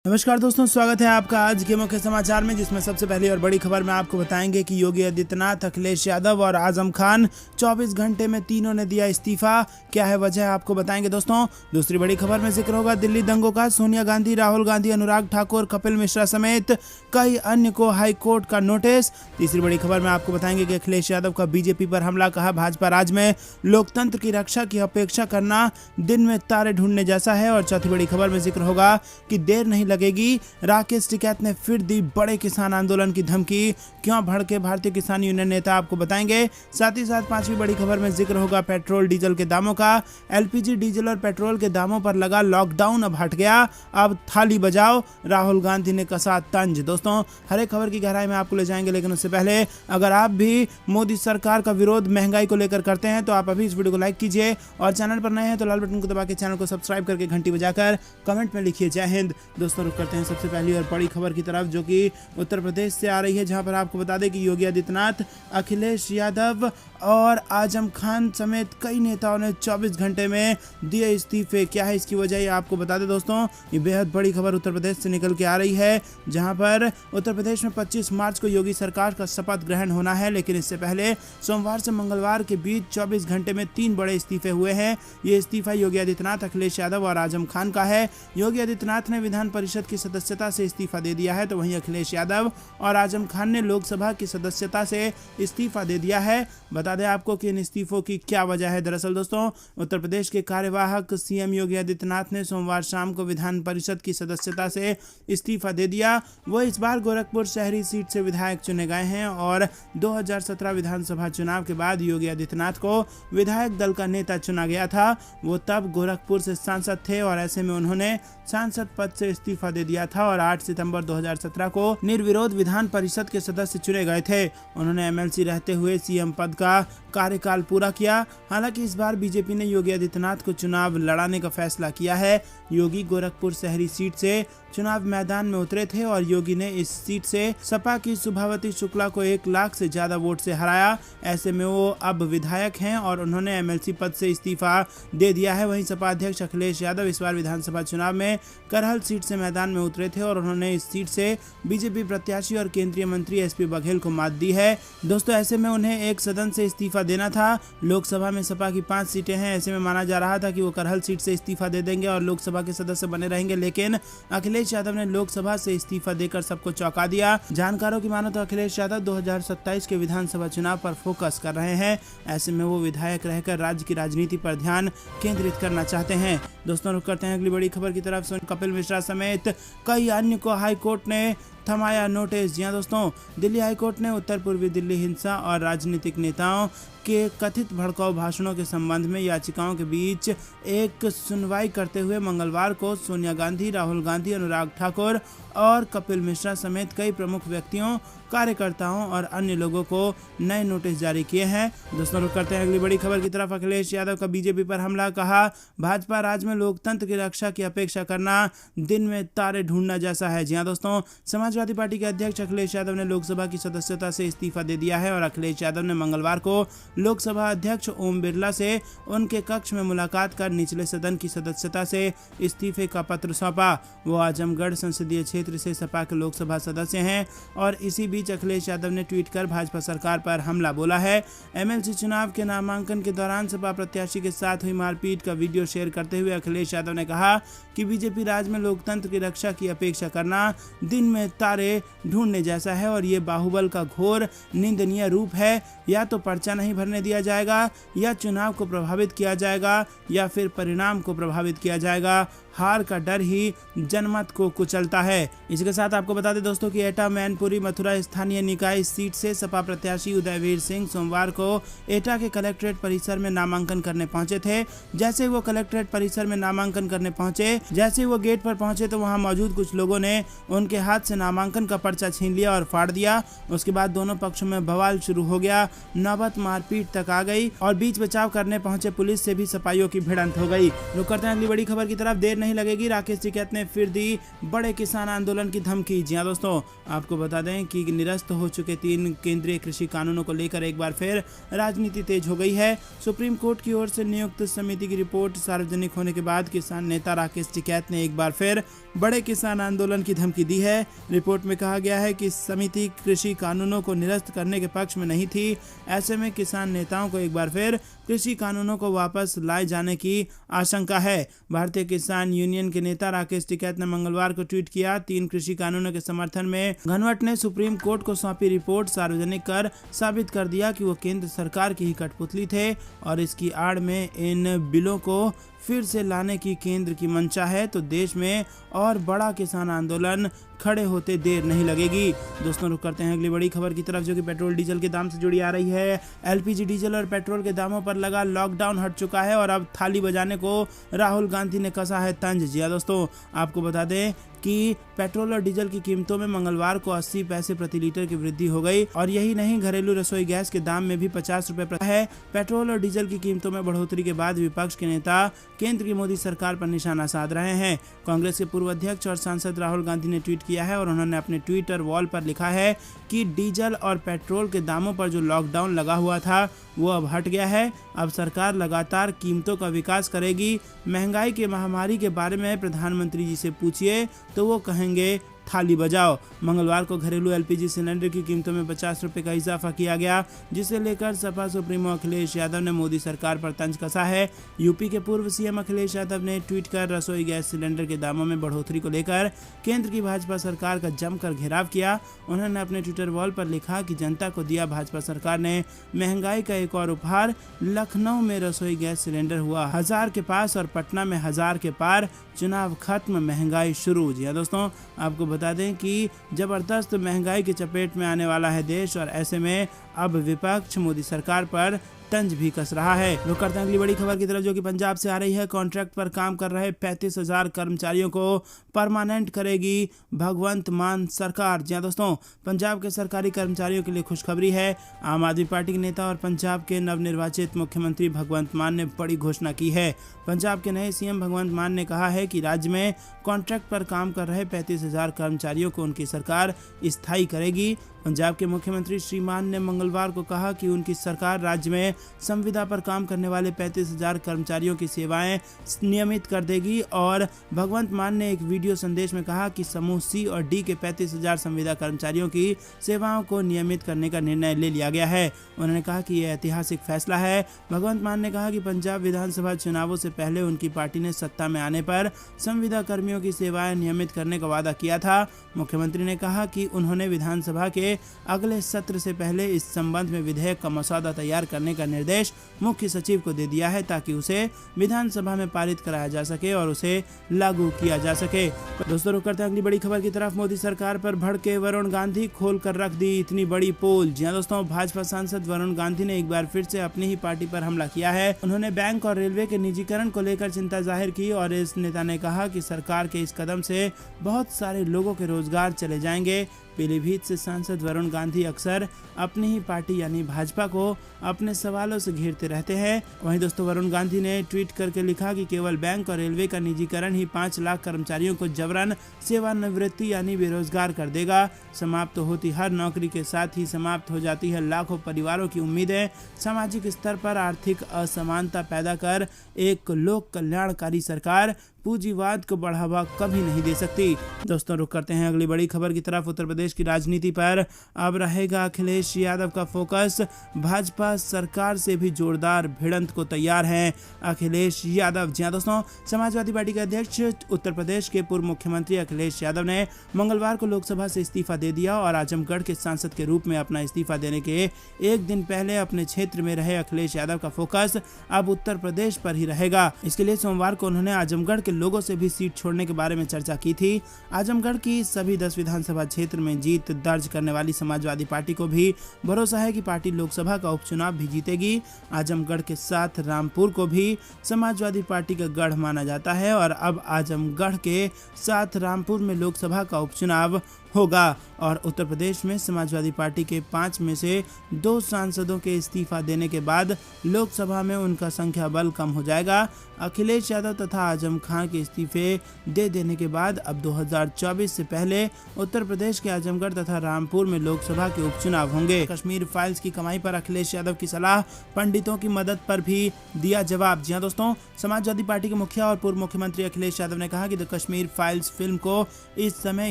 नमस्कार दोस्तों, स्वागत है आपका आज के मुख्य समाचार में, जिसमें सबसे पहली और बड़ी खबर में आपको बताएंगे कि योगी आदित्यनाथ, अखिलेश यादव और आजम खान 24 घंटे में तीनों ने दिया इस्तीफा। क्या है वजह, आपको बताएंगे दोस्तों। दूसरी बड़ी खबर में जिक्र होगा दिल्ली दंगों का। सोनिया गांधी, राहुल गांधी, अनुराग ठाकुर, कपिल मिश्रा समेत कई अन्य को हाई कोर्ट का नोटिस। तीसरी बड़ी खबर में आपको बताएंगे कि अखिलेश यादव का बीजेपी पर हमला, कहा भाजपा राज में लोकतंत्र की रक्षा की अपेक्षा करना दिन में तारे ढूंढने जैसा है। और चौथी बड़ी खबर में जिक्र होगा कि देर नहीं लगेगी, राकेश टिकैत ने फिर दी बड़े किसान आंदोलन की धमकी। क्यों भड़के भारतीय किसान यूनियन नेता, आपको बताएंगे। साथ ही साथ पांचवी बड़ी खबर में जिक्र होगा पेट्रोल डीजल के दामों का। एलपीजी, डीजल और पेट्रोल के दामों पर लगा लॉकडाउन अब हट गया, अब थाली बजाओ, राहुल गांधी ने कसा तंज। दोस्तों, हर एक खबर की गहराई में आपको ले जाएंगे, लेकिन उससे पहले अगर आप भी मोदी सरकार का विरोध महंगाई को लेकर करते हैं तो आप अभी इस वीडियो को लाइक कीजिए, और चैनल पर नए हैं तो लाल बटन को दबा के चैनल को सब्सक्राइब करके घंटी बजाकर कमेंट में लिखिए जय हिंद। दोस्तों, रुक करते हैं सबसे पहली और बड़ी खबर की तरफ, जो कि उत्तर प्रदेश से आ रही है, जहां पर आपको बता दें कि योगी आदित्यनाथ, अखिलेश यादव और आजम खान समेत कई नेताओं ने 24 घंटे में दिए इस्तीफे। क्या है इसकी वजह, ये आपको बता दें दोस्तों। ये बेहद बड़ी खबर उत्तर प्रदेश से निकल के आ रही है, जहां पर उत्तर प्रदेश में 25 मार्च को योगी सरकार का शपथ ग्रहण होना है, लेकिन इससे पहले सोमवार से मंगलवार के बीच 24 घंटे में 3 बड़े इस्तीफे हुए हैं। ये इस्तीफा योगी आदित्यनाथ, अखिलेश यादव और आजम खान का है। योगी आदित्यनाथ ने विधान परिषद की सदस्यता से इस्तीफा दे दिया है, तो वहीं अखिलेश यादव और आजम खान ने लोकसभा की सदस्यता से इस्तीफा दे दिया है। बता दें आपको कि इन इस्तीफों की क्या वजह है। दरअसल दोस्तों, उत्तर प्रदेश के कार्यवाहक सीएम योगी आदित्यनाथ ने सोमवार शाम को विधान परिषद की सदस्यता से इस्तीफा दे दिया। वो इस बार गोरखपुर शहरी सीट से विधायक चुने गए हैं, और 2017 विधानसभा चुनाव के बाद योगी आदित्यनाथ को विधायक दल का नेता चुना गया था। वो तब गोरखपुर से सांसद थे, और ऐसे में उन्होंने सांसद पद से इस्तीफा दे दिया था, और 8 सितंबर 2017 को निर्विरोध विधान परिषद के सदस्य चुने गए थे। उन्होंने एमएलसी रहते हुए सीएम पद का कार्यकाल पूरा किया। हालांकि इस बार बीजेपी ने योगी आदित्यनाथ को चुनाव लड़ाने का फैसला किया है। योगी गोरखपुर शहरी सीट से चुनाव मैदान में उतरे थे, और योगी ने इस सीट से सपा की सुभावती शुक्ला को 1 लाख से ज्यादा वोट से हराया। ऐसे में वो अब विधायक हैं, और उन्होंने एमएलसी पद से इस्तीफा दे दिया है। वहीं सपा अध्यक्ष अखिलेश यादव इस बार विधानसभा चुनाव में करहल सीट से मैदान में उतरे थे, और उन्होंने इस सीट से बीजेपी प्रत्याशी और केंद्रीय मंत्री एसपी बघेल को मात दी है। दोस्तों, ऐसे में उन्हें एक सदन से इस्तीफा देना था। लोकसभा में सपा की 5 सीटें हैं, ऐसे में माना जा रहा था कि वो करहल सीट से इस्तीफा दे देंगे और लोकसभा के सदस्य बने रहेंगे, लेकिन अखिलेश यादव ने लोकसभा से इस्तीफा देकर सबको चौंका दिया। जानकारों की मानो तो अखिलेश यादव 2027 के विधानसभा चुनाव पर फोकस कर रहे हैं। ऐसे में वो विधायक रहकर राज्य की राजनीति पर ध्यान केंद्रित करना चाहते हैं। दोस्तों, रुक करते हैं अगली बड़ी खबर की तरफ। कपिल मिश्रा समेत कई अन्य को हाई कोर्ट ने थमाया नोटिस। जी हां दोस्तों, दिल्ली हाईकोर्ट ने उत्तर पूर्वी दिल्ली हिंसा और राजनीतिक नेताओं के कथित भड़काऊ भाषणों के संबंध में याचिकाओं के बीच एक सुनवाई करते हुए मंगलवार को सोनिया गांधी, राहुल गांधी, अनुराग ठाकुर और कपिल मिश्रा समेत कई प्रमुख व्यक्तियों, कार्यकर्ताओं और अन्य लोगों को नए नोटिस जारी किए हैं। दोस्तों, रुक करते हैं अगली बड़ी खबर की तरफ। अखिलेश यादव का बीजेपी पर हमला, कहा भाजपा राज में लोकतंत्र की रक्षा की अपेक्षा करना दिन में तारे ढूंढना जैसा है। जी हां दोस्तों, समाजवादी पार्टी के अध्यक्ष अखिलेश यादव ने लोकसभा की सदस्यता से इस्तीफा दे दिया है, और अखिलेश यादव ने मंगलवार को लोकसभा अध्यक्ष ओम बिरला से उनके कक्ष में मुलाकात कर निचले सदन की सदस्यता से इस्तीफे का पत्र सौंपा। वो आजमगढ़ संसदीय क्षेत्र से सपा के लोकसभा सदस्य हैं, और इसी बीच अखिलेश यादव ने ट्वीट कर भाजपा सरकार पर हमला बोला है। एमएलसी चुनाव के नामांकन के दौरान सपा प्रत्याशी के साथ हुई मारपीट का वीडियो शेयर करते हुए अखिलेश यादव ने कहा कि बीजेपी राज में लोकतंत्र की रक्षा की अपेक्षा करना दिन में तारे ढूंढने जैसा है, और ये बाहुबल का घोर निंदनीय रूप है। या तो पर्चा नहीं भरने दिया जाएगा, या चुनाव को प्रभावित किया जाएगा, या फिर परिणाम को प्रभावित किया जाएगा। हार का डर ही जनमत को कुचलता है। इसके साथ आपको बता दें दोस्तों कि एटा मैनपुरी मथुरा स्थानीय निकाय सीट से सपा प्रत्याशी उदयवीर सिंह सोमवार को एटा के कलेक्ट्रेट परिसर में नामांकन करने पहुंचे थे। जैसे वो कलेक्ट्रेट परिसर में नामांकन करने पहुंचे, जैसे वो गेट पर पहुंचे तो वहां मौजूद कुछ लोगों ने उनके हाथ से नामांकन का पर्चा छीन लिया और फाड़ दिया। उसके बाद दोनों पक्षों में बवाल शुरू हो गया, नौबत मारपीट तक आ गई, और बीच बचाव करने पहुंचे पुलिस से भी सपाइयों की भिड़ंत हो गई। रुक करते हैं अगली बड़ी खबर की तरफ। देर नहीं लगेगी, राकेश टिकैत ने फिर दी बड़े किसान आंदोलन की धमकी। जी हाँ दोस्तों, आपको बता दें कि निरस्त हो चुके 3 केंद्रीय कृषि कानूनों को लेकर एक बार फिर राजनीति तेज हो गई है। सुप्रीम कोर्ट की ओर से नियुक्त समिति की रिपोर्ट सार्वजनिक होने के बाद किसान नेता राकेश टिकैत ने एक बार फिर बड़े किसान आंदोलन की धमकी दी है। रिपोर्ट में कहा गया है कि समिति कृषि कानूनों को निरस्त करने के पक्ष में नहीं थी। ऐसे में किसान नेताओं को एक बार फिर कृषि कानूनों को वापस लाए जाने की आशंका है। भारतीय किसान यूनियन के नेता राकेश टिकैत ने मंगलवार को ट्वीट किया, 3 कृषि कानूनों के समर्थन में घनवट ने सुप्रीम कोर्ट को सौंपी रिपोर्ट सार्वजनिक कर साबित कर दिया कि वो केंद्र सरकार की ही कठपुतली थे और इसकी आड़ में इन बिलों को फिर से लाने की केंद्र की मंशा है, तो देश में और बड़ा किसान आंदोलन खड़े होते देर नहीं लगेगी। दोस्तों, रुक करते हैं अगली बड़ी खबर की तरफ, जो कि पेट्रोल डीजल के दाम से जुड़ी आ रही है। एलपीजी डीजल और पेट्रोल के दामों पर लगा लॉकडाउन हट चुका है और अब थाली बजाने को राहुल गांधी ने कसा है तंज। जी हाँ दोस्तों, आपको बता दें कि पेट्रोल और डीजल की कीमतों में मंगलवार को 80 पैसे प्रति लीटर की वृद्धि हो गई और यही नहीं, घरेलू रसोई गैस के दाम में भी 50 रुपए है। पेट्रोल और डीजल की कीमतों में बढ़ोतरी के बाद विपक्ष के नेता केंद्र की मोदी सरकार पर निशाना साध रहे हैं। कांग्रेस के पूर्व अध्यक्ष और सांसद राहुल गांधी ने ट्वीट किया है और उन्होंने अपने ट्विटर वॉल पर लिखा है कि डीजल और पेट्रोल के दामों पर जो लॉकडाउन लगा हुआ था वो अब हट गया है। अब सरकार लगातार कीमतों का विकास करेगी। महंगाई के महामारी के बारे में प्रधानमंत्री जी से पूछिए तो वो कहेंगे थाली बजाओ। मंगलवार को घरेलू एलपीजी सिलेंडर की कीमतों में 50 रुपए का इजाफा किया गया, जिसे लेकर सपा सुप्रीमो अखिलेश यादव ने मोदी सरकार पर तंज कसा है। यूपी के पूर्व सीएम अखिलेश यादव ने ट्वीट कर रसोई गैस सिलेंडर के दामों में बढ़ोतरी को लेकर केंद्र की भाजपा सरकार का जमकर घेराव किया। उन्होंने अपने ट्विटर वॉल पर लिखा कि जनता को दिया भाजपा सरकार ने महंगाई का एक और उपहार। लखनऊ में रसोई गैस सिलेंडर हुआ 1000 के पास और पटना में 1000 के पार। चुनाव खत्म, महंगाई शुरू। जी हाँ दोस्तों, आपको बता दें कि जबरदस्त महंगाई की चपेट में आने वाला है देश और ऐसे में अब विपक्ष मोदी सरकार पर तंज भी कस रहा है। रुक करते हैं अगली बड़ी खबर की तरफ, जो कि पंजाब से आ रही है। कॉन्ट्रैक्ट पर काम कर रहे 35,000 कर्मचारियों को परमानेंट करेगी भगवंत मान सरकार। जी हाँ दोस्तों, पंजाब के सरकारी कर्मचारियों के लिए खुशखबरी है। आम आदमी पार्टी के नेता और पंजाब के नवनिर्वाचित मुख्यमंत्री भगवंत मान ने बड़ी घोषणा की है। पंजाब के नए सीएम भगवंत मान ने कहा है कि राज्य में कॉन्ट्रैक्ट पर काम कर रहे 35,000 कर्मचारियों को उनकी सरकार स्थायी करेगी। पंजाब के मुख्यमंत्री श्री मान ने मंगलवार को कहा कि उनकी सरकार राज्य में संविदा पर काम करने वाले 35,000 कर्मचारियों की सेवाएं नियमित कर देगी और भगवंत मान ने एक वीडियो संदेश में कहा कि समूह सी और डी के 35,000 संविदा कर्मचारियों की सेवाओं को नियमित करने का निर्णय ले लिया गया है। उन्होंने कहा कि यह ऐतिहासिक फैसला है। भगवंत मान ने कहा कि पंजाब विधानसभा चुनावों से पहले उनकी पार्टी ने सत्ता में आने पर संविदा कर्मियों की सेवाएं नियमित करने का वादा किया था। मुख्यमंत्री ने कहा कि उन्होंने विधानसभा के अगले सत्र से पहले इस संबंध में विधेयक का मसौदा तैयार करने का निर्देश मुख्य सचिव को दे दिया है ताकि उसे विधानसभा में पारित कराया जा सके और उसे लागू किया जा सके। दोस्तों, रुक करते हैं अगली बड़ी खबर की तरफ। मोदी सरकार पर भड़के वरुण गांधी, खोल कर रख दी इतनी बड़ी पोल। जी हां दोस्तों, भाजपा सांसद वरुण गांधी ने एक बार फिर से अपनी ही पार्टी पर हमला किया है। उन्होंने बैंक और रेलवे के निजीकरण को लेकर चिंता जाहिर की और इस नेता ने कहा कि सरकार के इस कदम से बहुत सारे लोगों के रोजगार चले जाएंगे। पीलीभीत से सांसद वरुण गांधी अक्सर अपनी ही पार्टी यानी भाजपा को अपने सवालों से घेरते रहते हैं। वहीं दोस्तों, वरुण गांधी ने ट्वीट करके लिखा कि केवल बैंक और रेलवे का निजीकरण ही 5 लाख कर्मचारियों को जबरन सेवानिवृत्ति यानी बेरोजगार कर देगा। समाप्त होती हर नौकरी के साथ ही समाप्त हो जाती है लाखों परिवारों की उम्मीदें। सामाजिक स्तर पर आर्थिक असमानता पैदा कर एक लोक कल्याणकारी सरकार पूंजीवाद को बढ़ावा कभी नहीं दे सकती। दोस्तों, रुक करते हैं अगली बड़ी खबर की तरफ। उत्तर प्रदेश की राजनीति पर अब रहेगा अखिलेश यादव का फोकस। भाजपा सरकार से भी जोरदार भिड़ंत को तैयार हैं अखिलेश यादव। जी हां दोस्तों, समाजवादी पार्टी के अध्यक्ष उत्तर प्रदेश के पूर्व मुख्यमंत्री अखिलेश यादव ने मंगलवार को लोकसभा से इस्तीफा दे दिया और आजमगढ़ के सांसद के रूप में अपना इस्तीफा देने के एक दिन पहले अपने क्षेत्र में रहे अखिलेश यादव का फोकस अब उत्तर प्रदेश पर ही रहेगा। इसके लिए सोमवार को उन्होंने आजमगढ़ लोगों से भी सीट छोड़ने के बारे में चर्चा की थी। आजमगढ़ की सभी 10 विधानसभा क्षेत्र में जीत दर्ज करने वाली समाजवादी पार्टी को भी भरोसा है कि पार्टी लोकसभा का उपचुनाव भी जीतेगी। आजमगढ़ के साथ रामपुर को भी समाजवादी पार्टी का गढ़ माना जाता है और अब आजमगढ़ के साथ रामपुर में लोकसभा का उपचुनाव होगा और उत्तर प्रदेश में समाजवादी पार्टी के 5 में से 2 सांसदों के इस्तीफा देने के बाद लोकसभा में उनका संख्या बल कम हो जाएगा। अखिलेश यादव तथा आजम खान खान के इस्तीफे दे देने के बाद अब 2024 से पहले उत्तर प्रदेश के आजमगढ़ तथा रामपुर में लोकसभा के उपचुनाव होंगे। कश्मीर फाइल्स की कमाई पर अखिलेश यादव की सलाह, पंडितों की मदद पर भी दिया जवाब। जी हां दोस्तों, समाजवादी पार्टी के मुखिया और पूर्व मुख्यमंत्री अखिलेश यादव ने कहा कि द कश्मीर फाइल्स फिल्म को इस समय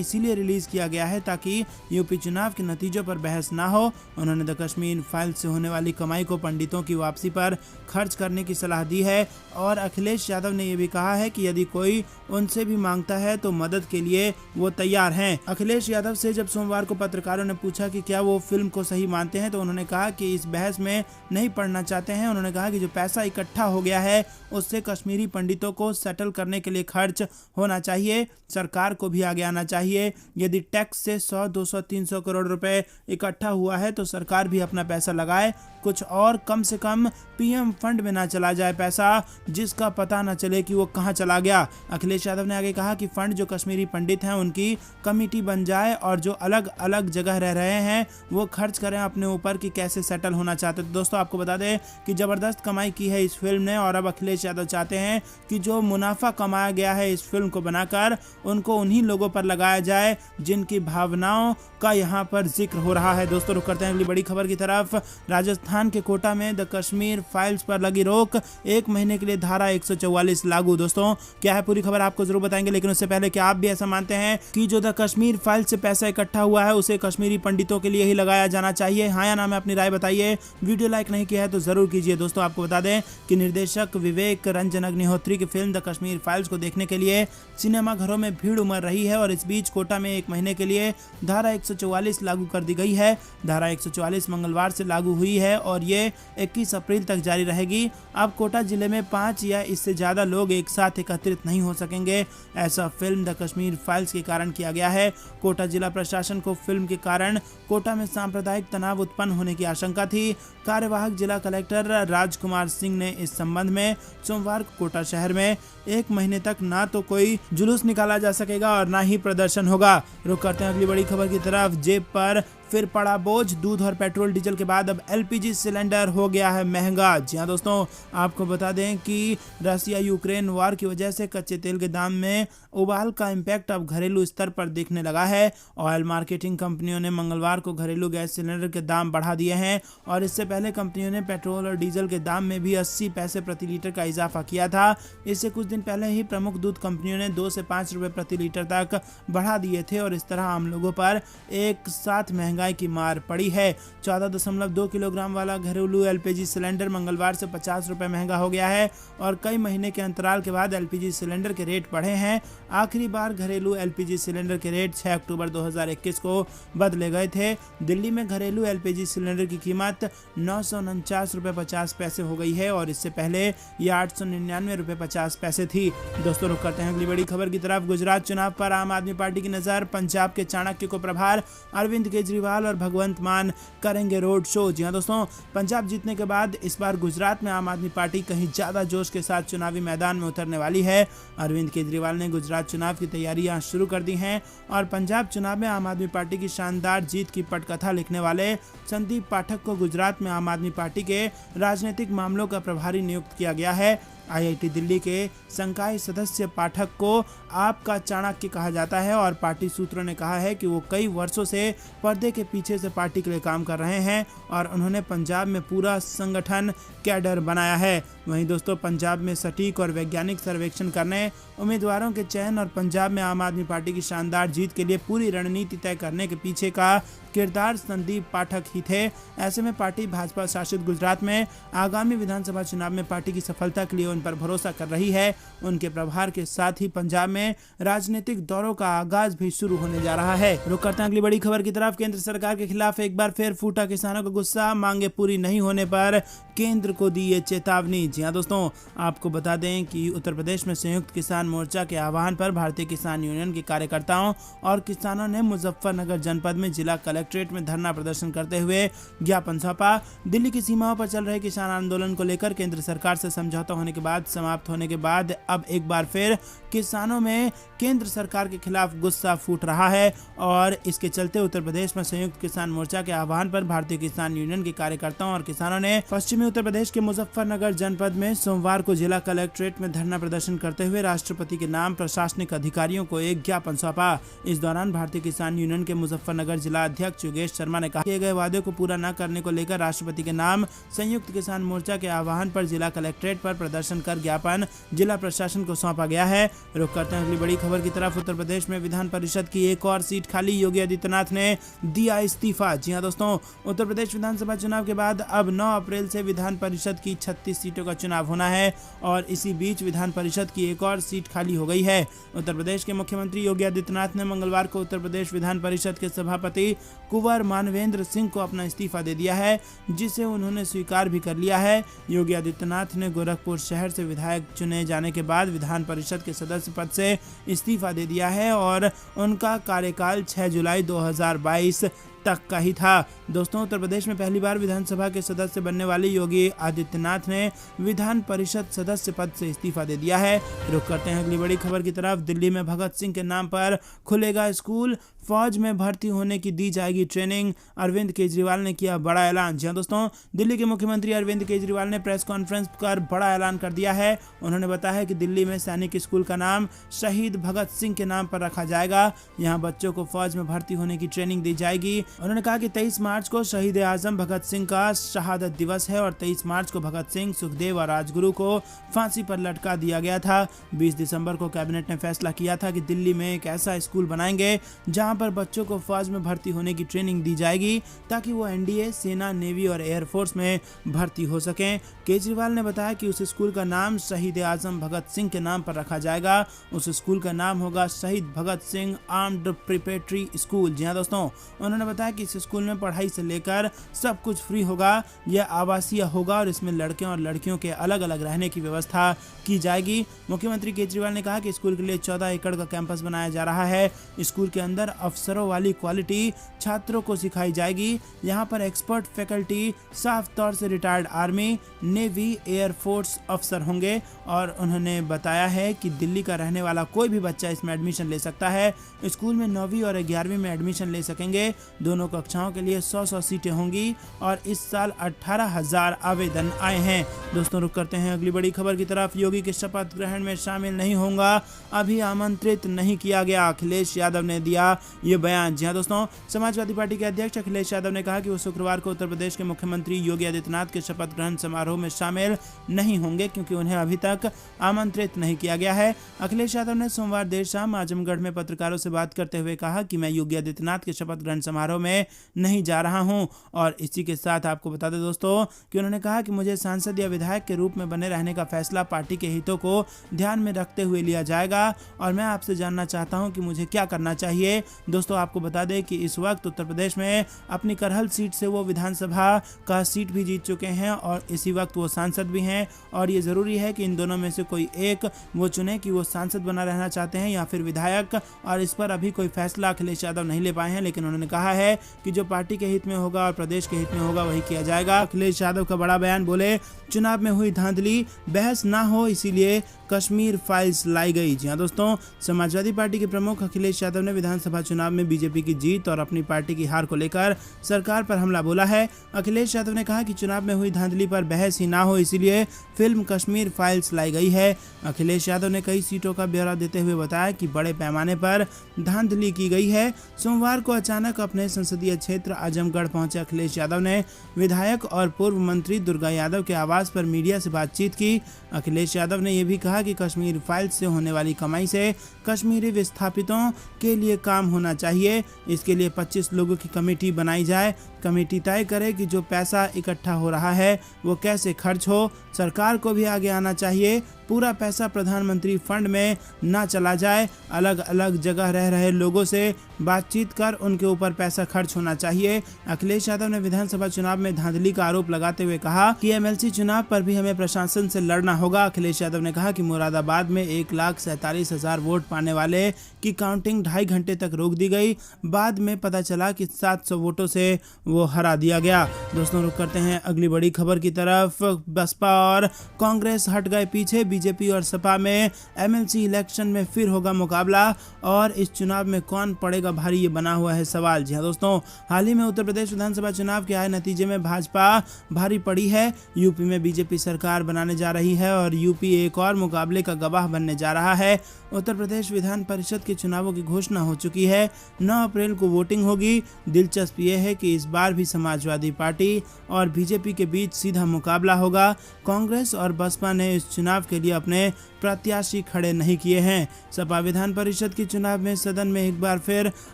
इसीलिए रिलीज किया गया है ताकि यूपी चुनाव के नतीजों पर बहस ना हो। उन्होंने द कश्मीर फाइल्स से होने वाली कमाई को पंडितों की वापसी पर खर्च करने की सलाह दी है और अखिलेश यादव ने यह भी कहा है कि यदि कोई उनसे भी मांगता है तो मदद के लिए वो तैयार हैं। अखिलेश यादव से जब सोमवार को पत्रकारों ने पूछा कि क्या वो फिल्म को सही मानते हैं तो उन्होंने कहा कि इस बहस में नहीं पड़ना चाहते हैं। उन्होंने कहा कि जो पैसा इकट्ठा हो गया है उससे कश्मीरी पंडितों को सेटल करने के लिए खर्च होना चाहिए, सरकार को भी आगे आना चाहिए। यदि टैक्स से 100, 200, 300 करोड़ रुपए इकट्ठा हुआ है तो सरकार भी अपना पैसा लगाए, कुछ और कम से कम पीएम फंड में ना चला जाए पैसा जिसका पता न चले कि वो कहां चला गया। अखिलेश यादव ने आगे कहा कि फंड जो कश्मीरी पंडित हैं उनकी कमेटी बन जाए और जो अलग अलग जगह रह रहे हैं वो खर्च करें अपने ऊपर कि कैसे सेटल होना चाहते। तो दोस्तों आपको बता दें कि जबरदस्त कमाई की है इस फिल्म ने और अब अखिलेश यादव चाहते हैं कि जो मुनाफा कमाया गया है इस फिल्म को बनाकर उनको उन्हीं लोगों पर लगाया जाए जिनकी भावनाओं का यहाँ पर जिक्र हो रहा है। दोस्तों रुक करते हैं अगली बड़ी खबर की तरफ। राजस्थान के कोटा में द कश्मीर फाइल्स पर लगी रोक, 1 महीने के लिए धारा 144 लागू। दोस्तों क्या है पूरी खबर आपको जरूर बताएंगे, लेकिन उससे पहले क्या आप भी ऐसा मानते हैं कि जो द कश्मीर फाइल से पैसा इकट्ठा हुआ है उसे कश्मीरी पंडितों के लिए ही लगाया जाना चाहिए? हाँ या ना में अपनी राय बताइए। वीडियो लाइक नहीं किया है तो जरूर कीजिए। दोस्तों आपको बता दें कि निर्देशक विवेक रंजन अग्निहोत्री की फिल्म द कश्मीर फाइल्स को देखने के लिए सिनेमा घरों में भीड़ उमड़ रही है और इस बीच कोटा में 1 महीने के लिए धारा 144 लागू कर दी गई है। धारा 144 मंगलवार से लागू हुई है और ये 21 अप्रैल तक जारी रहेगी। अब कोटा जिले में 5 या इससे ज्यादा लोग एक साथ एकत्रित नहीं हो सकेंगे, ऐसा फिल्म द कश्मीर फाइल्स के कारण किया गया है। कोटा जिला प्रशासन को फिल्म के कारण कोटा में सांप्रदायिक तनाव उत्पन्न होने की आशंका थी। कार्यवाहक जिला कलेक्टर राजकुमार सिंह ने इस संबंध में सोमवार को कोटा शहर में 1 महीने तक ना तो कोई जुलूस निकाला जा सकेगा और ना ही प्रदर्शन होगा। रुक करते हैं अगली बड़ी खबर की तरफ। जेब पर फिर पड़ा बोझ, दूध और पेट्रोल डीजल के बाद अब एलपीजी सिलेंडर हो गया है महंगा। जी हाँ दोस्तों आपको बता दें कि रसिया यूक्रेन वार की वजह से कच्चे तेल के दाम में उबाल का इम्पैक्ट अब घरेलू स्तर पर दिखने लगा है। ऑयल मार्केटिंग कंपनियों ने मंगलवार को घरेलू गैस सिलेंडर के दाम बढ़ा दिए हैं और इससे पहले कंपनियों ने पेट्रोल और डीजल के दाम में भी 80 पैसे प्रति लीटर का इजाफा किया था। इससे कुछ दिन पहले ही प्रमुख दूध कंपनियों ने 2 से 5 रुपए प्रति लीटर तक बढ़ा दिए थे और इस तरह आम लोगों पर एक साथ महंगाई की मार पड़ी है। 14.2 किलोग्राम वाला घरेलू एलपीजी सिलेंडर मंगलवार से 50 रुपए महंगा हो गया है और कई महीने के अंतराल के बाद एलपीजी सिलेंडर के रेट बढ़े हैं। आखिरी बार घरेलू एलपीजी सिलेंडर के रेट 6 अक्टूबर 2021 को बदले गए थे। दिल्ली में घरेलू एलपीजी सिलेंडर की कीमत 949 रुपए 50 पैसे हो गई है और इससे पहले यह 899 रुपए 50 पैसे थी। दोस्तों रुक करते हैं अगली बड़ी खबर की तरफ। गुजरात चुनाव पर आम आदमी पार्टी की नजर, पंजाब के चाणक्य को प्रभार, अरविंद केजरीवाल और भगवंत मान करेंगे रोड शो। जी हाँ दोस्तों, पंजाब जीतने के बाद इस बार गुजरात में आम आदमी पार्टी कहीं ज्यादा जोश के साथ चुनावी मैदान में उतरने वाली है। अरविंद केजरीवाल ने गुजरात चुनाव की तैयारियां शुरू कर दी हैं और पंजाब चुनाव में आम आदमी पार्टी की शानदार जीत की पटकथा लिखने वाले संदीप पाठक को गुजरात में आम आदमी पार्टी के राजनीतिक मामलों का प्रभारी नियुक्त किया गया है। आईआईटी दिल्ली के संकाय सदस्य पाठक को आपका चाणक्य कहा जाता है और पार्टी सूत्रों ने कहा है कि वो कई वर्षों से पर्दे के पीछे से पार्टी के लिए काम कर रहे हैं और उन्होंने पंजाब में पूरा संगठन कैडर बनाया है। वहीं दोस्तों पंजाब में सटीक और वैज्ञानिक सर्वेक्षण करने, उम्मीदवारों के चयन और पंजाब में आम आदमी पार्टी की शानदार जीत के लिए पूरी रणनीति तय करने के पीछे का किरदार संदीप पाठक ही थे। ऐसे में पार्टी भाजपा शासित गुजरात में आगामी विधानसभा चुनाव में पार्टी की सफलता के लिए उन पर भरोसा कर रही है। उनके प्रभार के साथ ही पंजाब में राजनीतिक दौरों का आगाज भी शुरू होने जा रहा है। रुक करते हैं अगली बड़ी खबर की तरफ। केंद्र सरकार के खिलाफ एक बार फिर फूटा किसानों का गुस्सा, मांगे पूरी नहीं होने पर केंद्र को दी ये चेतावनी। जी हाँ दोस्तों, आपको बता दें कि उत्तर प्रदेश में संयुक्त किसान मोर्चा के आह्वान पर भारतीय किसान यूनियन के कार्यकर्ताओं और किसानों ने मुजफ्फरनगर जनपद में जिला कलेक्ट्रेट में धरना प्रदर्शन करते हुए ज्ञापन सौंपा। दिल्ली की सीमाओं पर चल रहे किसान आंदोलन को लेकर केंद्र सरकार से समझौता होने के बाद समाप्त होने के बाद अब एक बार फिर किसानों में केंद्र सरकार के खिलाफ गुस्सा फूट रहा है और इसके चलते उत्तर प्रदेश में संयुक्त किसान मोर्चा के आह्वान पर भारतीय किसान यूनियन के कार्यकर्ताओं और किसानों ने पश्चिमी उत्तर प्रदेश के मुजफ्फरनगर जनपद औरंगाबाद में सोमवार को जिला कलेक्ट्रेट में धरना प्रदर्शन करते हुए राष्ट्रपति के नाम प्रशासनिक अधिकारियों को एक ज्ञापन सौंपा। इस दौरान भारतीय किसान यूनियन के मुजफ्फरनगर जिला अध्यक्ष योगेश शर्मा ने कहा किए गए वादे को पूरा न करने को लेकर राष्ट्रपति के नाम संयुक्त किसान मोर्चा के आह्वान पर जिला कलेक्ट्रेट पर प्रदर्शन कर ज्ञापन जिला प्रशासन को सौंपा गया है। रुक करते हैं अगली बड़ी खबर की तरफ। उत्तर प्रदेश में विधान परिषद की एक और सीट खाली, योगी आदित्यनाथ ने दिया इस्तीफा। जी हां दोस्तों, उत्तर प्रदेश विधानसभा चुनाव के बाद अब 9 अप्रैल से विधान परिषद की 36 सीटों का चुनाव होना है और इसी बीच विधान परिषद की एक और सीट खाली हो गई है। उत्तर प्रदेश के मुख्यमंत्री योगी आदित्यनाथ ने मंगलवार को उत्तर प्रदेश विधान परिषद के सभापति कुंवर मानवेंद्र सिंह को अपना इस्तीफा दे दिया है, जिसे उन्होंने स्वीकार भी कर लिया है। योगी आदित्यनाथ ने गोरखपुर शहर से विधायक चुने जाने के बाद विधान परिषद के सदस्य पद से इस्तीफा दे दिया है और उनका कार्यकाल 6 जुलाई 2022 तक का ही था। दोस्तों, उत्तर प्रदेश में पहली बार विधानसभा के सदस्य बनने वाले योगी आदित्यनाथ ने विधान परिषद सदस्य पद से इस्तीफा दे दिया है। रुक करते हैं अगली बड़ी खबर की तरफ। दिल्ली में भगत सिंह के नाम पर खुलेगा स्कूल, फौज में भर्ती होने की दी जाएगी ट्रेनिंग, अरविंद केजरीवाल ने किया बड़ा ऐलान। जी दोस्तों, दिल्ली के मुख्यमंत्री अरविंद केजरीवाल ने प्रेस कॉन्फ्रेंस कर बड़ा ऐलान कर दिया है। उन्होंने बताया कि दिल्ली में सैनिक स्कूल का नाम शहीद भगत सिंह के नाम पर रखा जाएगा। यहाँ बच्चों को फौज में भर्ती होने की ट्रेनिंग दी जाएगी। उन्होंने कहा कि 23 मार्च को शहीद आजम भगत सिंह का शहादत दिवस है और 23 मार्च को भगत सिंह, सुखदेव और राजगुरु को फांसी पर लटका दिया गया था। 20 दिसंबर को कैबिनेट ने फैसला किया था कि दिल्ली में एक ऐसा स्कूल बनाएंगे जहां पर बच्चों को फौज में भर्ती होने की ट्रेनिंग दी जाएगी ताकि वो एनडीए, सेना, नेवी और एयरफोर्स में भर्ती हो सकें। केजरीवाल ने बताया कि उस स्कूल का नाम शहीद आजम भगत सिंह के नाम पर रखा जाएगा। उस स्कूल का नाम होगा शहीद Bhagat Singh armed preparatory school. जी हाँ दोस्तों, उन्होंने बताया कि इस स्कूल में पढ़ाई से लेकर सब कुछ फ्री होगा। यह आवासीय होगा और इसमें लड़के और लड़कियों के अलग अलग रहने की व्यवस्था की जाएगी। मुख्यमंत्री केजरीवाल ने कहा कि स्कूल के लिए 14 एकड़ का कैंपस बनाया जा रहा है। स्कूल के अंदर अफसरों वाली क्वालिटी छात्रों को सिखाई जाएगी। यहाँ पर एक्सपर्ट फैकल्टी साफ तौर से रिटायर्ड आर्मी, नेवी, एयरफोर्स अफसर होंगे और उन्होंने बताया है कि दिल्ली का रहने वाला कोई भी बच्चा इसमें एडमिशन ले सकता है। स्कूल में 9वीं और 11वीं में एडमिशन ले सकेंगे। दोनों कक्षाओं के लिए 100 सीटें होंगी और इस साल 18,000 आवेदन आए हैं। दोस्तों, रुक करते हैं अगली बड़ी खबर की तरफ। योगी के शपथ ग्रहण में शामिल नहीं होगा, अभी आमंत्रित नहीं किया गया, अखिलेश यादव ने दिया ये बयान। जी हाँ दोस्तों, समाजवादी पार्टी के अध्यक्ष अखिलेश यादव ने कहा कि वो शुक्रवार को उत्तर प्रदेश के मुख्यमंत्री योगी आदित्यनाथ के शपथ ग्रहण समारोह में शामिल नहीं होंगे क्योंकि उन्हें अभी तक आमंत्रित नहीं किया गया है। अखिलेश यादव ने सोमवार देर शाम आजमगढ़ में पत्रकारों से बात करते हुए कहा कि मैं योगी आदित्यनाथ के शपथ ग्रहण समारोह में नहीं जा रहा हूं और इसी के साथ आपको बता दें दोस्तों कि उन्होंने कहा कि मुझे सांसद या विधायक के रूप में बने रहने का फैसला पार्टी के हितों को ध्यान में रखते हुए लिया जाएगा और मैं आपसे जानना चाहता हूं कि मुझे क्या करना चाहिए। दोस्तों, आपको बता दें कि इस वक्त उत्तर प्रदेश में अपनी करहल सीट से वो विधानसभा का सीट भी जीत चुके हैं और इसी वक्त वो सांसद भी हैं और ये जरूरी है कि इन दोनों में से कोई एक वो चुने कि वो सांसद बना रहना चाहते हैं या फिर विधायक, और इस पर अभी कोई फैसला अखिलेश यादव नहीं ले पाए हैं, लेकिन उन्होंने कहा है कि जो पार्टी के हित में होगा और प्रदेश के हित में होगा वही किया जाएगा। अखिलेश यादव का बड़ा बयान, बोले चुनाव में हुई धांधली, बहस ना हो इसीलिए कश्मीर फाइल्स लाई गई। जी हाँ दोस्तों, समाजवादी पार्टी के प्रमुख अखिलेश यादव ने विधानसभा चुनाव में बीजेपी की जीत और अपनी पार्टी की हार को लेकर सरकार पर हमला बोला है। अखिलेश यादव ने कहा कि चुनाव में हुई धांधली पर बहस ही ना हो इसीलिए फिल्म कश्मीर फाइल्स लाई गई है। अखिलेश यादव ने कई सीटों का ब्यौरा देते हुए बताया कि बड़े पैमाने पर धांधली की गई है। सोमवार को अचानक अपने संसदीय क्षेत्र आजमगढ़ पहुंचे अखिलेश यादव ने विधायक और पूर्व मंत्री दुर्गा यादव के आवास पर मीडिया से बातचीत की। अखिलेश यादव ने यह भी कहा कि कश्मीर फाइल्स से होने वाली कमाई से कश्मीरी विस्थापितों के लिए काम होना चाहिए। इसके लिए 25 लोगों की कमेटी बनाई जाए। कमेटी तय करे कि जो पैसा इकट्ठा हो रहा है वो कैसे खर्च हो। सरकार को भी आगे आना चाहिए। पूरा पैसा प्रधानमंत्री फंड में ना चला जाए। अलग अलग जगह रह रहे लोगों से बातचीत कर उनके ऊपर पैसा खर्च होना चाहिए। अखिलेश यादव ने विधानसभा चुनाव में धांधली का आरोप लगाते हुए कहा कि एमएलसी चुनाव पर भी हमें प्रशासन से लड़ना होगा। अखिलेश यादव ने कहा कि मुरादाबाद में 1,47,000 वोट पाने वाले की काउंटिंग 2.5 घंटे तक रोक दी गई। बाद में पता चला कि 700 वोटों से वो हरा दिया गया। दोस्तों रुक करते हैं अगली बड़ी खबर की तरफ। बसपा और कांग्रेस हट गए पीछे, बीजेपी और सपा में एमएलसी इलेक्शन में फिर होगा मुकाबला और इस चुनाव में कौन पड़ेगा भारी, ये बना हुआ है सवाल। जी हाँ दोस्तों, हाल ही में उत्तर प्रदेश विधानसभा चुनाव के आए नतीजे में भाजपा भारी पड़ी है। यूपी में बीजेपी सरकार बनाने जा रही है और यूपी एक और मुकाबले का गवाह बनने जा रहा है। उत्तर प्रदेश विधान परिषद के चुनावों की घोषणा हो चुकी है। 9 अप्रैल को वोटिंग होगी। दिलचस्प ये है कि इस बार भी समाजवादी पार्टी और बीजेपी के बीच सीधा मुकाबला होगा। कांग्रेस और बसपा ने इस चुनाव के लिए अपने प्रत्याशी खड़े नहीं किए हैं। सपा विधान परिषद के चुनाव में सदन में एक बार फिर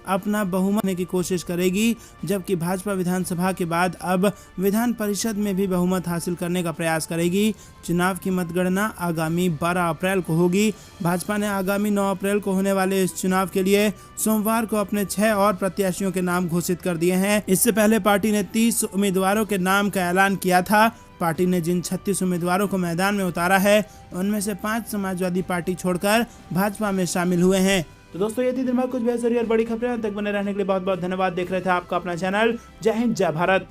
अपना बहुमत करने की कोशिश करेगी, जबकि भाजपा विधानसभा के बाद अब विधान परिषद में भी बहुमत हासिल करने का प्रयास करेगी। चुनाव की मतगणना आगामी 12 अप्रैल को होगी। भाजपा ने आगामी 9 अप्रैल को होने वाले इस चुनाव के लिए सोमवार को अपने 6 और प्रत्याशियों के नाम घोषित कर दिए हैं। इससे पहले पार्टी ने 30 उम्मीदवारों के नाम का ऐलान किया था। पार्टी ने जिन 36 उम्मीदवारों को मैदान में उतारा है, उनमें से 5 समाजवादी पार्टी छोड़कर भाजपा में शामिल हुए हैं। तो दोस्तों ये थी दिन भर कुछ बेहतरीन और बड़ी खबरें। तक बने रहने के लिए बहुत बहुत धन्यवाद। देख रहे थे आपका अपना चैनल जय हिंद जय भारत।